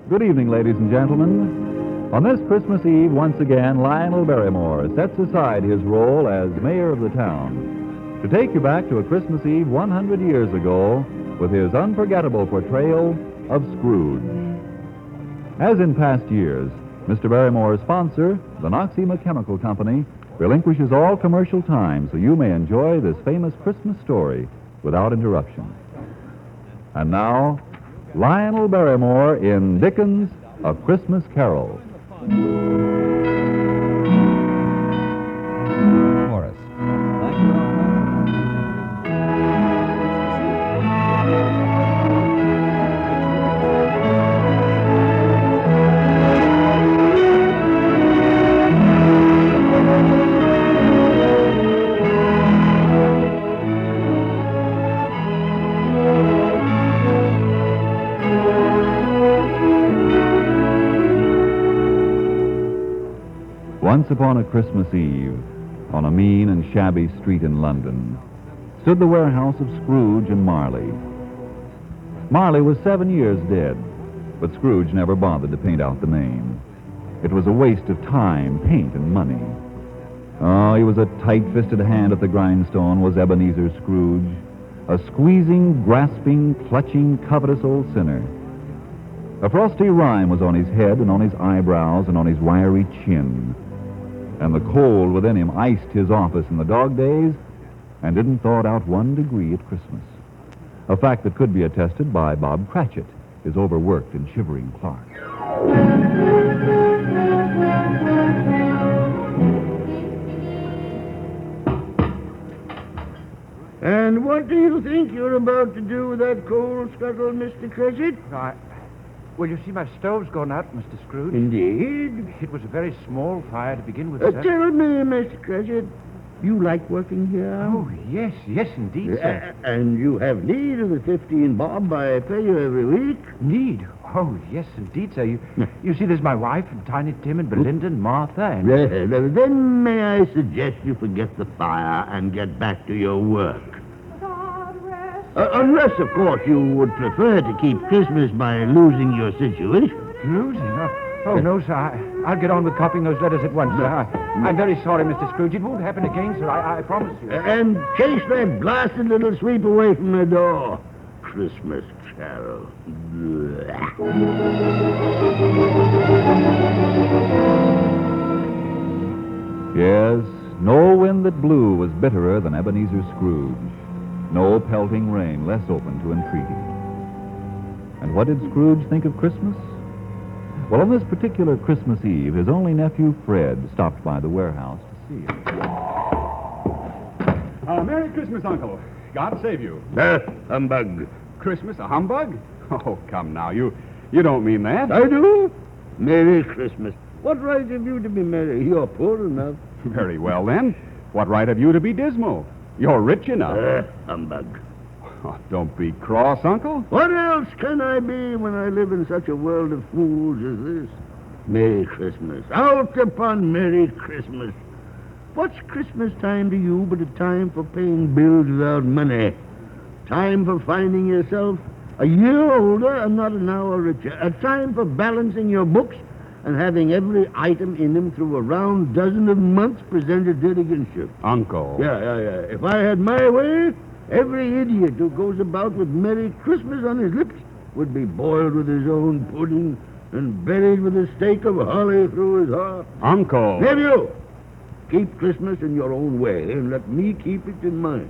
Good evening, ladies and gentlemen. On this Christmas Eve, once again, Lionel Barrymore sets aside his role as mayor of the town to take you back to a Christmas Eve 100 years ago with his unforgettable portrayal of Scrooge. As in past years, Mr. Barrymore's sponsor, the Noxema Chemical Company, relinquishes all commercial time so you may enjoy this famous Christmas story without interruption. And now, Lionel Barrymore in Dickens' A Christmas Carol. Chorus. Once upon a Christmas Eve, on a mean and shabby street in London, stood the warehouse of Scrooge and Marley. Marley was 7 years dead, but Scrooge never bothered to paint out the name. It was a waste of time, paint, and money. Oh, he was a tight-fisted hand at the grindstone, was Ebenezer Scrooge, a squeezing, grasping, clutching, covetous old sinner. A frosty rime was on his head and on his eyebrows and on his wiry chin. And the cold within him iced his office in the dog days and didn't thaw it out 1 degree at Christmas. A fact that could be attested by Bob Cratchit, his overworked and shivering clerk. And what do you think you're about to do with that coal scuttle, Mr. Cratchit? Well, you see, my stove's gone out, Mr. Scrooge. Indeed. It was a very small fire to begin with, sir. Tell me, Mr. Cratchit, you like working here? Oh, yes, indeed, sir. And you have need of the 15 bob I pay you every week? Need? Oh, yes, indeed, sir. You see, there's my wife and Tiny Tim and Belinda and Martha and... Then may I suggest you forget the fire and get back to your work? Unless, of course, you would prefer to keep Christmas by losing your situation. Losing? Oh, no, sir. I'll get on with copying those letters at once, sir. I'm very sorry, Mr. Scrooge. It won't happen again, sir. I promise you. And chase that blasted little sweep away from the door. Christmas Carol. Yes, no wind that blew was bitterer than Ebenezer Scrooge. No pelting rain less open to entreaty. And what did Scrooge think of Christmas? Well, on this particular Christmas Eve, his only nephew, Fred, stopped by the warehouse to see him. Merry Christmas, Uncle. God save you. Humbug. Christmas, a humbug? Oh, come now. You don't mean that. I do. Merry Christmas. What right have you to be merry? You're poor enough. Very well, then. What right have you to be dismal? You're rich enough. Humbug. Oh, don't be cross, Uncle. What else can I be when I live in such a world of fools as this? Merry Christmas. Out upon Merry Christmas. What's Christmas time to you but a time for paying bills without money? Time for finding yourself a year older and not an hour richer. A time for balancing your books and having every item in them through a round dozen of months presented dead against you. Uncle. Yeah. If I had my way, every idiot who goes about with Merry Christmas on his lips would be boiled with his own pudding and buried with a stake of holly through his heart. Uncle. Nephew, keep Christmas in your own way and let me keep it in mine.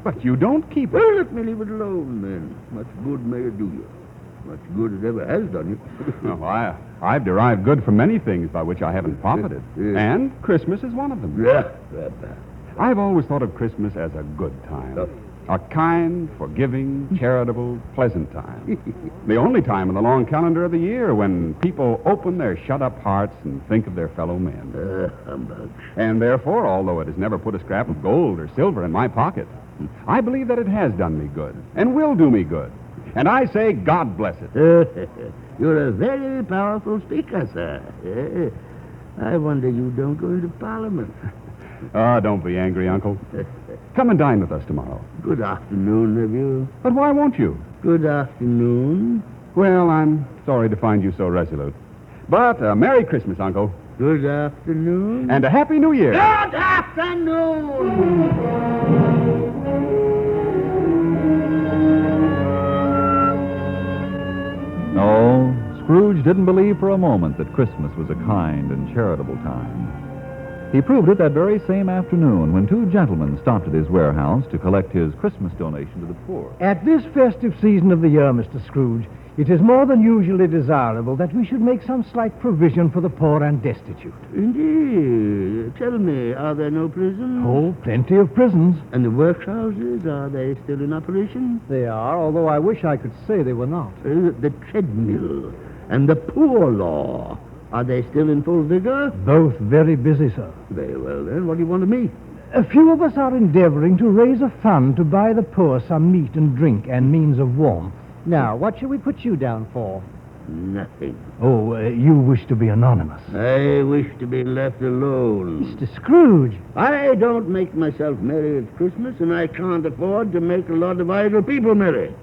But you don't keep it. Well, let me leave it alone, then. Much good may it do you. Much good it ever has done you. Oh, I've derived good from many things by which I haven't profited. Yeah. And Christmas is one of them. Yeah. I've always thought of Christmas as a good time. A kind, forgiving, charitable, pleasant time. The only time in the long calendar of the year when people open their shut-up hearts and think of their fellow men. Humbug. And therefore, although it has never put a scrap of gold or silver in my pocket, I believe that it has done me good and will do me good. And I say, God bless it. You're a very powerful speaker, sir. I wonder you don't go into Parliament. Don't be angry, Uncle. Come and dine with us tomorrow. Good afternoon, nephew. But why won't you? Good afternoon. Well, I'm sorry to find you so resolute. But Merry Christmas, Uncle. Good afternoon. And a Happy New Year. Good afternoon! No, Scrooge didn't believe for a moment that Christmas was a kind and charitable time. He proved it that very same afternoon when two gentlemen stopped at his warehouse to collect his Christmas donation to the poor. At this festive season of the year, Mr. Scrooge, it is more than usually desirable that we should make some slight provision for the poor and destitute. Indeed. Tell me, are there no prisons? Oh, plenty of prisons. And the workhouses, are they still in operation? They are, although I wish I could say they were not. The treadmill and the poor law, are they still in full vigor? Both very busy, sir. Very well, then. What do you want of me? A few of us are endeavoring to raise a fund to buy the poor some meat and drink and means of warmth. Now, what shall we put you down for? Nothing. Oh, you wish to be anonymous. I wish to be left alone. Mr. Scrooge. I don't make myself merry at Christmas, and I can't afford to make a lot of idle people merry.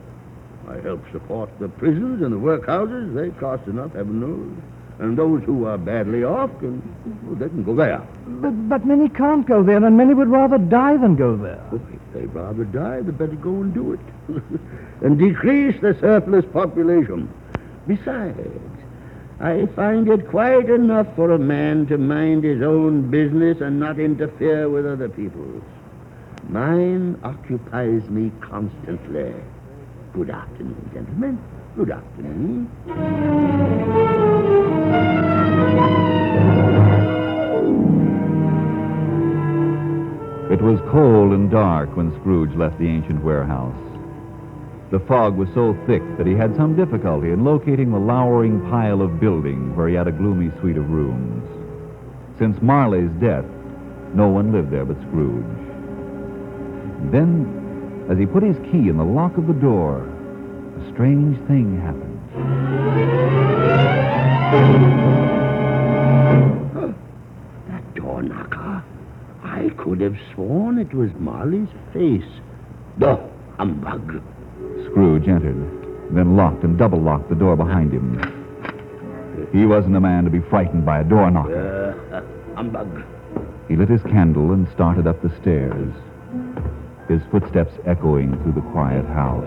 I help support the prisons and the workhouses. They cost enough, heaven knows. And those who are badly off, they can go there. But many can't go there, and many would rather die than go there. Well, if they'd rather die, they better go and do it. And decrease the surplus population. Besides, I find it quite enough for a man to mind his own business and not interfere with other people's. Mine occupies me constantly. Good afternoon, gentlemen. Good afternoon. It was cold and dark when Scrooge left the ancient warehouse. The fog was so thick that he had some difficulty in locating the lowering pile of building where he had a gloomy suite of rooms. Since Marley's death, no one lived there but Scrooge. Then, as he put his key in the lock of the door, a strange thing happened. That door knocker. I could have sworn it was Marley's face. The humbug. Scrooge entered, then locked and double-locked the door behind him. He wasn't a man to be frightened by a door knocker. Humbug. He lit his candle and started up the stairs, his footsteps echoing through the quiet house.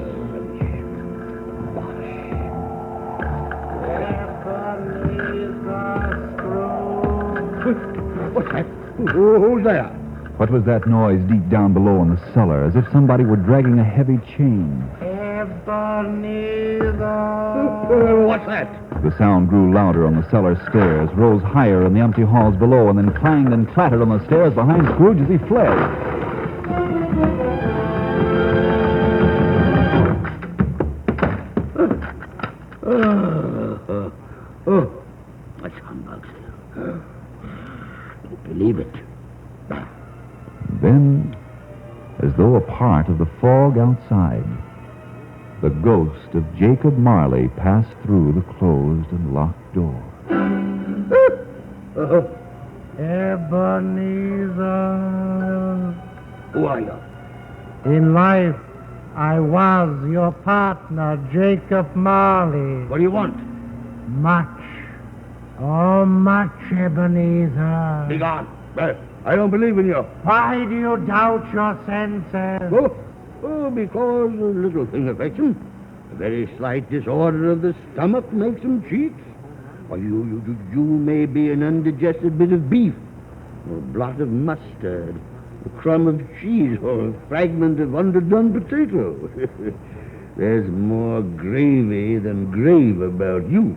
What's that? Who's there? What was that noise deep down below in the cellar, as if somebody were dragging a heavy chain? What's that? The sound grew louder on the cellar stairs, rose higher in the empty halls below, and then clanged and clattered on the stairs behind Scrooge as he fled. That's humbug still. Don't believe it. Then, as though a part of the fog outside, the ghost of Jacob Marley passed through the closed and locked door. Ebenezer. Who are you? In life, I was your partner, Jacob Marley. What do you want? Much. Oh, much, Ebenezer. Be gone. I don't believe in you. Why do you doubt your senses? Because a little thing affects him. A very slight disorder of the stomach makes him cheat. Or you may be an undigested bit of beef, or a blot of mustard, a crumb of cheese, or a fragment of underdone potato. There's more gravy than grave about you.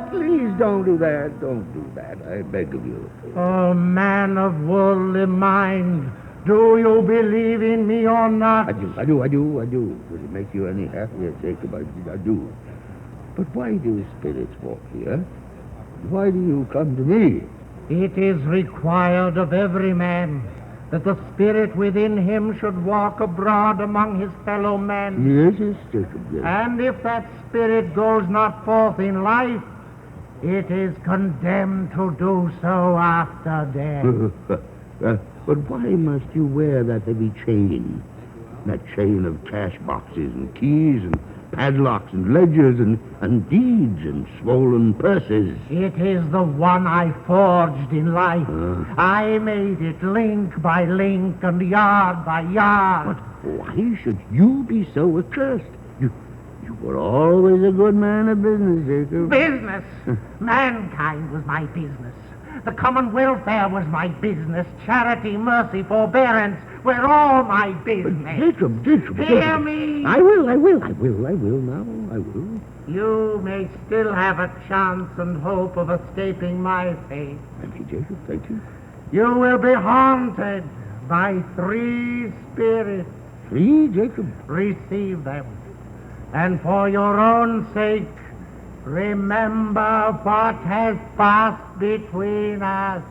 Please don't do that. Don't do that. I beg of you. Oh, man of worldly mind, do you believe in me or not? I do. Does it make you any happier, Jacob? I do. But why do spirits walk here? Why do you come to me? It is required of every man that the spirit within him should walk abroad among his fellow men. Yes, Jacob, yes. And if that spirit goes not forth in life, it is condemned to do so after death. But why must you wear that heavy chain? that chain of cash boxes and keys and padlocks and ledgers and deeds and swollen purses. It is the one I forged in life. I made it link by link and yard by yard. But why should you be so accursed? You were always a good man of business, Jacob. Business? Mankind was my business. The common welfare was my business. Charity, mercy, forbearance were all my business. Jacob. Hear me. I will now. You may still have a chance and hope of escaping my fate. Thank you, Jacob, thank you. You will be haunted by 3 spirits. 3, Jacob? Receive them. And for your own sake, remember what has passed between us.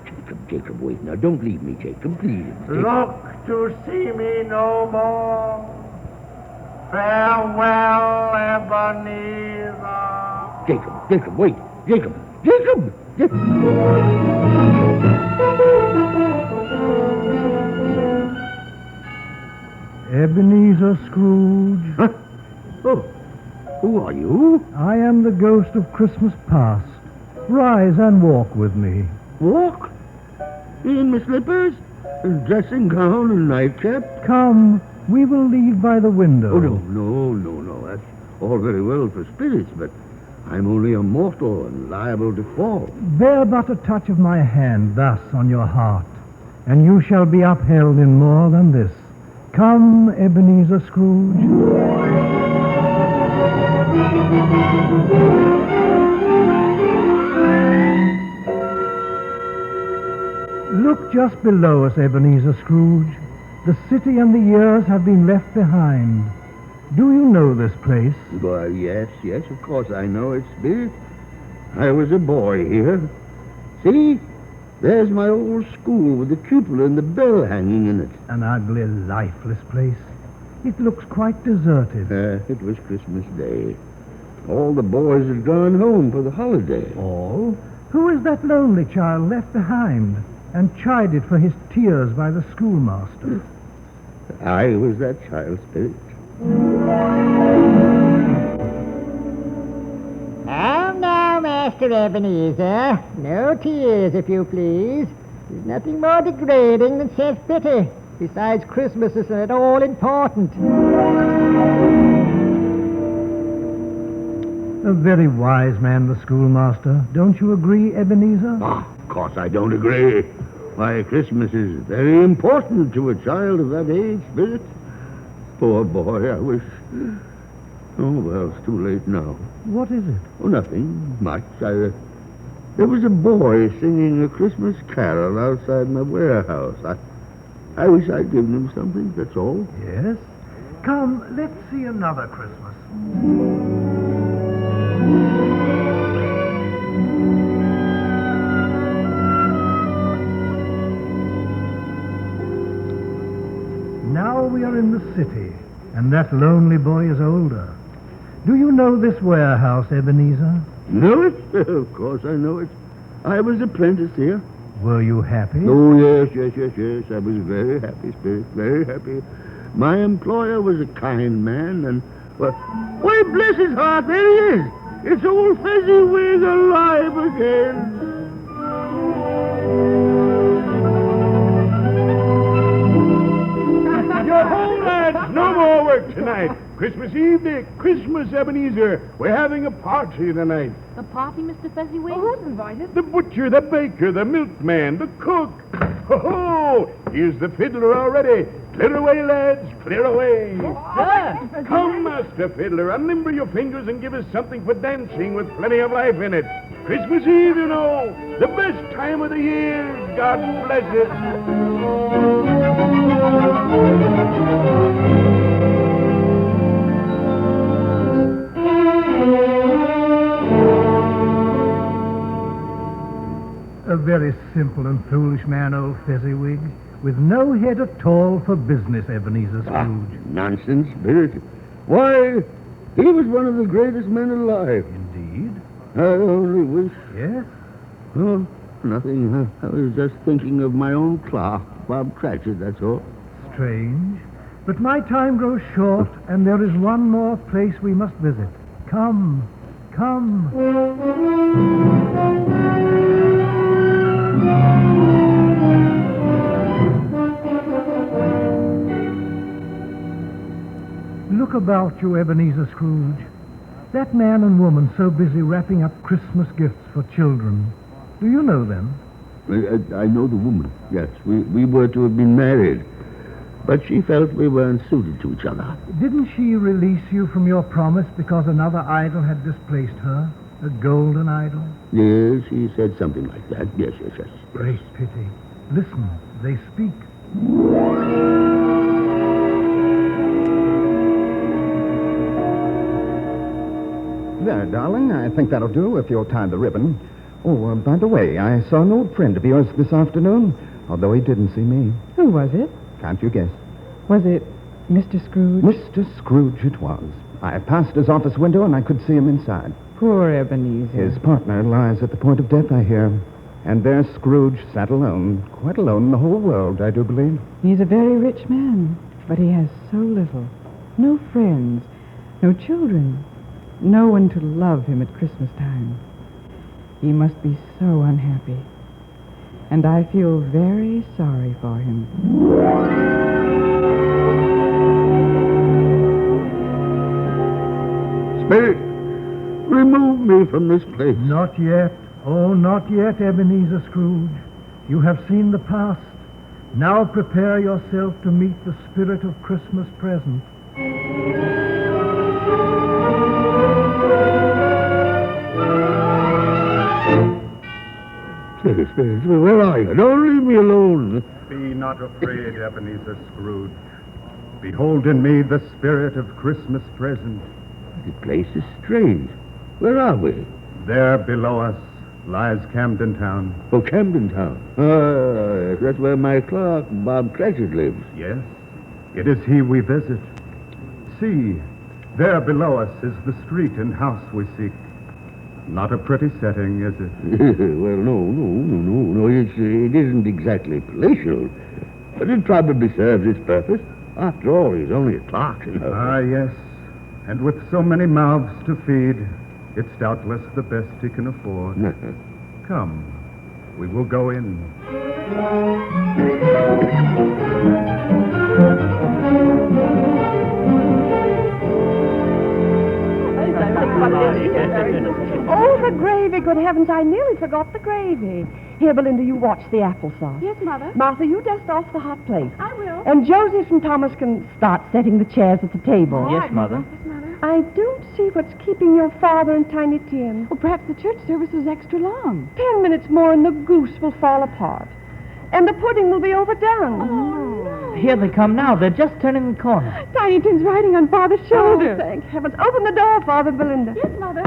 Jacob, wait now. Don't leave me, Jacob, please. Look to see me no more. Farewell, Ebenezer. Jacob, wait. Jacob! Ebenezer Scrooge. Huh? Oh, who are you? I am the ghost of Christmas past. Rise and walk with me. Walk? In my slippers? Dressing gown and nightcap? Come, we will leave by the window. Oh, no. That's all very well for spirits, but I'm only a mortal and liable to fall. Bear but a touch of my hand thus on your heart, and you shall be upheld in more than this. Come, Ebenezer Scrooge. Look just below us, Ebenezer Scrooge. The city and the years have been left behind. Do you know this place? Why, yes, of course I know it, Spirit. I was a boy here. See? There's my old school with the cupola and the bell hanging in it. An ugly, lifeless place. It looks quite deserted. It was Christmas Day. All the boys had gone home for the holiday. All? Who is that lonely child left behind and chided for his tears by the schoolmaster? I was that child, Spirit. Now, Master Ebenezer. No tears, if you please. There's nothing more degrading than self-pity. Besides, Christmas isn't at all important. A very wise man, the schoolmaster. Don't you agree, Ebenezer? Of course I don't agree. Why, Christmas is very important to a child of that age, Spirit. Poor boy, I wish... Oh, well, it's too late now. What is it? Oh, nothing much. There was a boy singing a Christmas carol outside my warehouse. I wish I'd given him something, that's all. Yes? Come, let's see another Christmas. Now we are in the city, and that lonely boy is older. Do you know this warehouse, Ebenezer? Know it? Of course I know it. I was apprentice here. Were you happy? Oh, yes. I was very happy, Spirit, very happy. My employer was a kind man, and... Well, why, bless his heart, there he is. It's old Fezziwig alive again. You're home, lads. No more work tonight. Christmas Eve, Dick. Christmas, Ebenezer. We're having a party tonight. A party, Mr. Fezziwig? Who's invited? The butcher, the baker, the milkman, the cook. Ho-ho! Here's the fiddler already. Clear away, lads. Clear away. Sir. Come, Master Fiddler. Unlimber your fingers and give us something for dancing with plenty of life in it. Christmas Eve, you know. The best time of the year. God bless it. A very simple and foolish man, old Fezziwig, with no head at all for business, Ebenezer Scrooge. Nonsense, Spirit. Why, he was one of the greatest men alive. Indeed? I only wish... Yes? Oh, nothing. I was just thinking of my own clerk, Bob Cratchit, that's all. Strange. But my time grows short, and there is one more place we must visit. Come, come. Look about you, Ebenezer Scrooge. That man and woman so busy wrapping up Christmas gifts for children. Do you know them? I know the woman, yes. We were to have been married. But she felt we weren't suited to each other. Didn't she release you from your promise because another idol had displaced her? A golden idol? Yes, she said something like that. Yes. Great pity. Listen, they speak. There, darling, I think that'll do if you'll tie the ribbon. Oh, by the way, I saw an old friend of yours this afternoon, although he didn't see me. Who was it? Can't you guess? Was it Mr. Scrooge? Mr. Scrooge it was. I passed his office window and I could see him inside. Poor Ebenezer. His partner lies at the point of death, I hear. And there's Scrooge sat alone, quite alone in the whole world, I do believe. He's a very rich man, but he has so little. No friends, no children, no one to love him at Christmas time. He must be so unhappy. And I feel very sorry for him. Spirit, remove me from this place. Not yet. Oh, not yet, Ebenezer Scrooge. You have seen the past. Now prepare yourself to meet the spirit of Christmas present. Spirit, where are you? Don't leave me alone. Be not afraid, Ebenezer Scrooge. Behold in me the spirit of Christmas present. The place is strange. Where are we? There below us lies Camden Town. Oh, Camden Town. That's where my clerk, Bob Cratchit, lives. Yes, it is he we visit. See, there below us is the street and house we seek. Not a pretty setting, is it? Well, no. It isn't exactly palatial. But it probably serves its purpose. After all, he's only a clerk, you know. Ah, yes. And with so many mouths to feed, it's doubtless the best he can afford. Come, we will go in. Oh, the gravy, good heavens, I nearly forgot the gravy. Here, Belinda, you watch the applesauce. Yes, Mother. Martha, you dust off the hot plate. I will. And Joseph and Thomas can start setting the chairs at the table. Yes, Mother. I don't see what's keeping your father and Tiny Tim. Well, perhaps the church service was extra long. 10 minutes more and the goose will fall apart. And the pudding will be overdone. Oh, no. Here they come now. They're just turning the corner. Tiny Tim's riding on Father's shoulder. Oh, thank heavens. Open the door, Father, Belinda. Yes, Mother.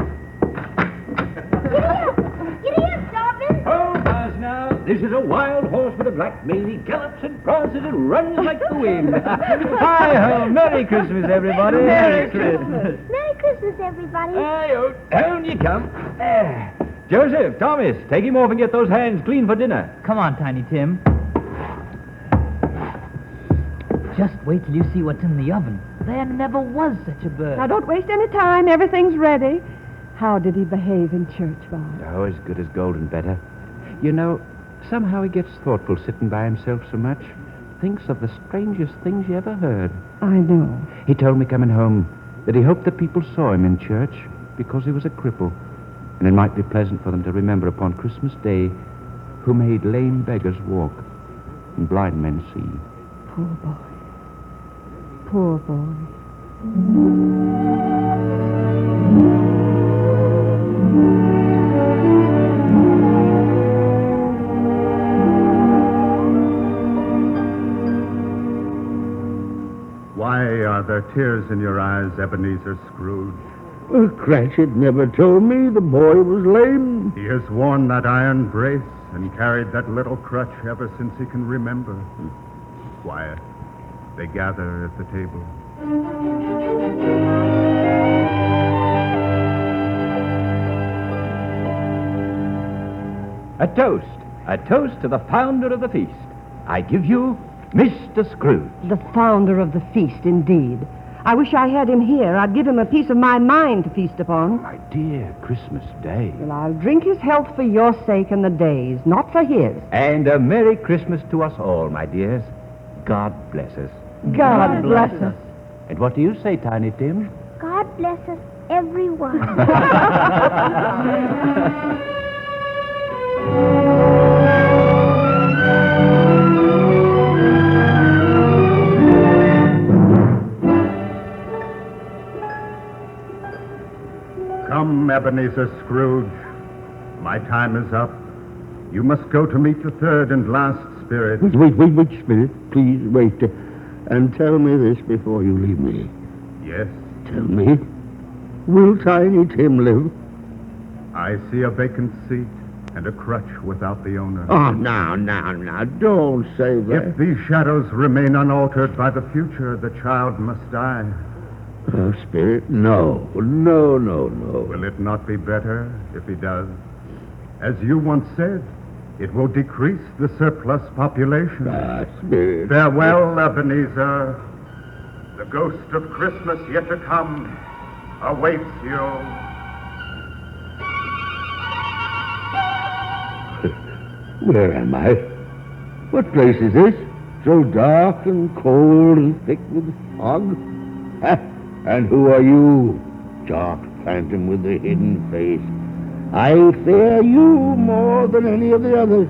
Giddy up, Dobbin. Oh, Buzz, now. This is a wild horse with a black mane. He gallops and prances and runs like the wind. Hi-ho. Merry Christmas, everybody. Merry Christmas. Merry Christmas, everybody. Hi-ho. Down you come. There. Joseph, Thomas, take him off and get those hands clean for dinner. Come on, Tiny Tim. Just wait till you see what's in the oven. There never was such a bird. Now, don't waste any time. Everything's ready. How did he behave in church, Bob? Oh, as good as gold and better. You know, somehow he gets thoughtful sitting by himself so much. Thinks of the strangest things you ever heard. I know. He told me coming home that he hoped that people saw him in church because he was a cripple. And it might be pleasant for them to remember upon Christmas Day who made lame beggars walk and blind men see. Poor boy. Poor boy. Why are there tears in your eyes, Ebenezer Scrooge? Well, Cratchit never told me the boy was lame. He has worn that iron brace and carried that little crutch ever since he can remember. Quiet. They gather at the table. A toast to the founder of the feast. I give you Mr. Scrooge. The founder of the feast, indeed. I wish I had him here. I'd give him a piece of my mind to feast upon. My dear, Christmas Day. Well, I'll drink his health for your sake and the day's, not for his. And a Merry Christmas to us all, my dears. God bless us. God bless us. And what do you say, Tiny Tim? God bless us, everyone. Come, Ebenezer Scrooge. My time is up. You must go to meet the third and last spirit. Wait, Spirit. Please, wait. And tell me this before you leave me. Yes, Tell me, will Tiny Tim live? I see a vacant seat and a crutch without the owner. Oh, now, don't say that. If these shadows remain unaltered by the future, the child must die. Oh, Spirit, no. Will it not be better if he does? As you once said, it will decrease the surplus population. Ah, Spirit. Farewell, Ebenezer. The ghost of Christmas yet to come awaits you. Where am I? What place is this? So dark and cold and thick with fog? And who are you, dark phantom with the hidden face? I fear you more than any of the others.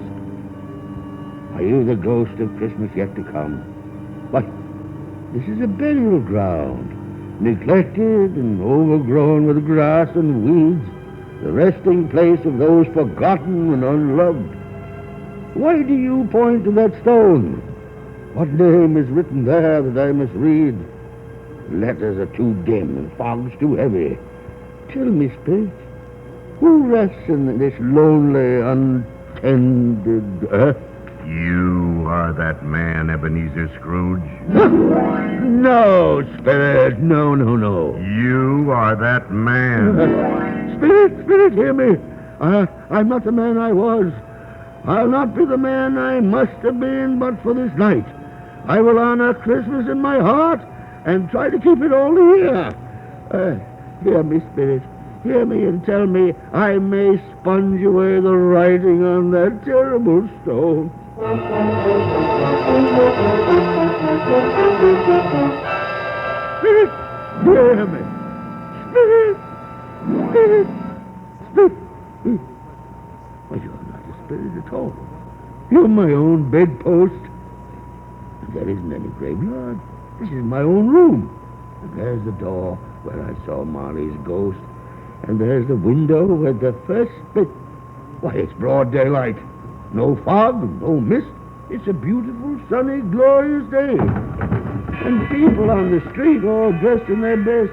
Are you the ghost of Christmas yet to come? But this is a burial ground, neglected and overgrown with grass and weeds, the resting place of those forgotten and unloved. Why do you point to that stone? What name is written there that I must read? Letters are too dim and fog's too heavy. Tell me, Spirit, who rests in this lonely, untended earth? You are that man, Ebenezer Scrooge. No, Spirit, no. You are that man. Spirit, hear me. I'm not the man I was. I'll not be the man I must have been but for this night. I will honor Christmas in my heart and try to keep it all here. Hear me, Spirit. Hear me and tell me I may sponge away the writing on that terrible stone. Spirit, hear me. Spirit. Why, you're not a spirit at all. You're my own bedpost. There isn't any graveyard. This is my own room. And there's the door where I saw Marley's ghost. And there's the window where the first bit... Why, it's broad daylight. No fog, no mist. It's a beautiful, sunny, glorious day. And people on the street all dressed in their best.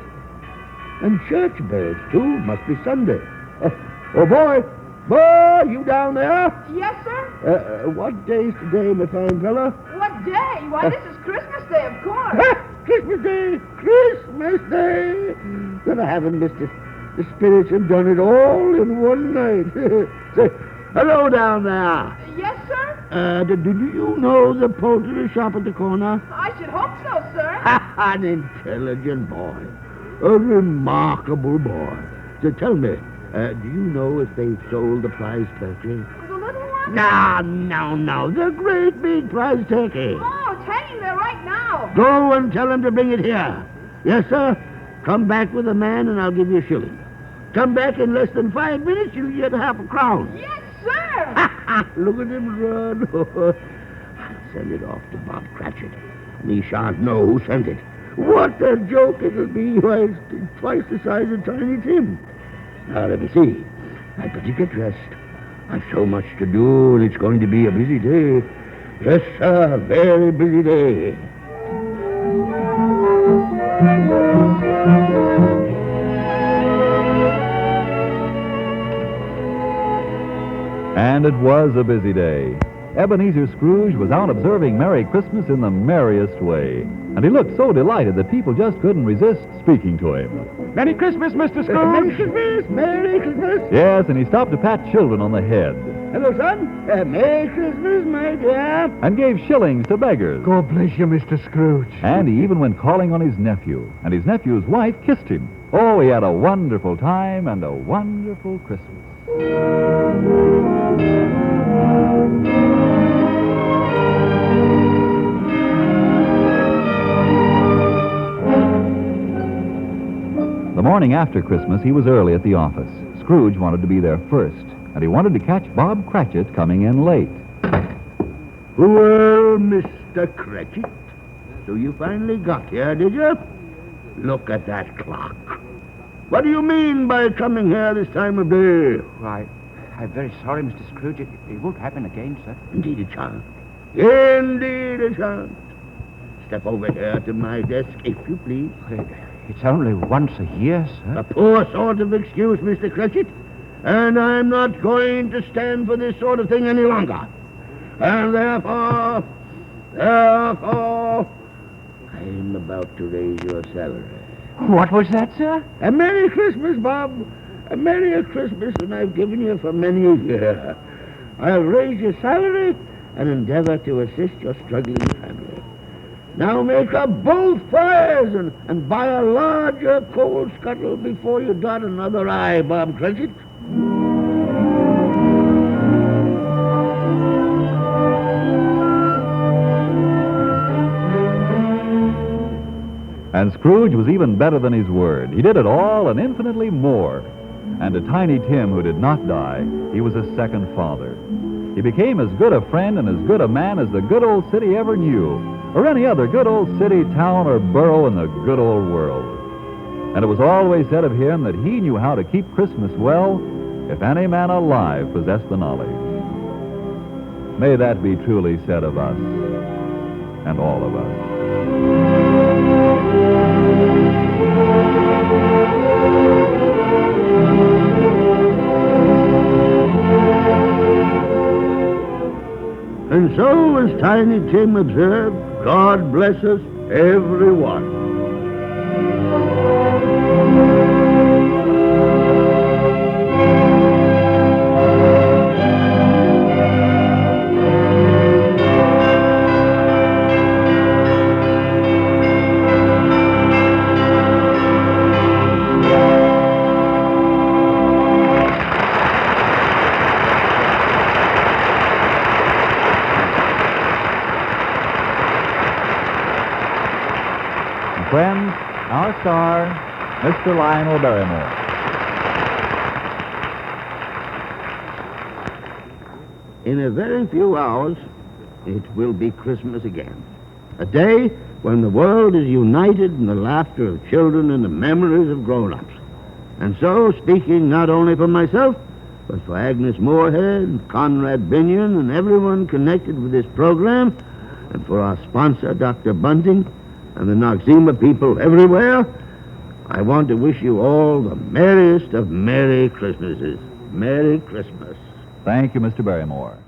And church bells, too. Must be Sunday. Oh, boy! Boy, you down there? Yes, sir? What day's today, my fine fella? What day? Why, this is Christmas Day, of course. Christmas Day! Christmas Day! Then I haven't missed it. The spirits have done it all in one night. Say, hello down there. Yes, sir? Do you know the poultry shop at the corner? I should hope so, sir. An intelligent boy. A remarkable boy. So tell me, do you know if they've sold the prize turkey? The little one? No. The great big prize turkey. Oh, it's hanging there right now. Go and tell him to bring it here. Yes, sir. Come back with a man and I'll give you a shilling. Come back in less than 5 minutes, you'll get half a crown. Yes, sir. Look at him run. I'll send it off to Bob Cratchit. And he shan't know who sent it. What a joke it'll be. Why, it's twice the size of Tiny Tim. Now, let me see. I'd better get dressed. I've so much to do, and it's going to be a busy day. Yes, sir, a very busy day. And it was a busy day. Ebenezer Scrooge was out observing Merry Christmas in the merriest way. And he looked so delighted that people just couldn't resist speaking to him. Merry Christmas, Mr. Scrooge. Merry Christmas. Yes, and he stopped to pat children on the head. Hello, son. Merry Christmas, my dear. and gave shillings to beggars. God bless you, Mr. Scrooge. And he even went calling on his nephew, and his nephew's wife kissed him. Oh, he had a wonderful time and a wonderful Christmas. The morning after Christmas, he was early at the office. Scrooge wanted to be there first, and he wanted to catch Bob Cratchit coming in late. Well, Mr. Cratchit, so you finally got here, did you? Look at that clock. What do you mean by coming here this time of day? Why, I'm very sorry, Mr. Scrooge. It won't happen again, sir. Indeed it shan't. Indeed it shan't. Step over here to my desk, if you please. It's only once a year, sir. A poor sort of excuse, Mr. Cratchit. And I'm not going to stand for this sort of thing any longer. And therefore, I'm about to raise your salary. What was that, sir? A Merry Christmas, Bob. A Merry Christmas, and I've given you for many a year. I'll raise your salary and endeavor to assist your struggling family. Now make up both fires and buy a larger coal scuttle before you dot another I, Bob Cratchit. And Scrooge was even better than his word. He did it all and infinitely more. And to Tiny Tim, who did not die, he was a second father. He became as good a friend and as good a man as the good old city ever knew, or any other good old city, town, or borough in the good old world. And it was always said of him that he knew how to keep Christmas well, if any man alive possessed the knowledge. May that be truly said of us, and all of us. And so, as Tiny Tim observed, God bless us, everyone. Friends, our star, Mr. Lionel Barrymore. In a very few hours, it will be Christmas again. A day when the world is united in the laughter of children and the memories of grown-ups. And so, speaking not only for myself, but for Agnes Moorehead, Conrad Binion, and everyone connected with this program, and for our sponsor, Dr. Bunting, and the Noxema people everywhere, I want to wish you all the merriest of Merry Christmases. Merry Christmas. Thank you, Mr. Barrymore.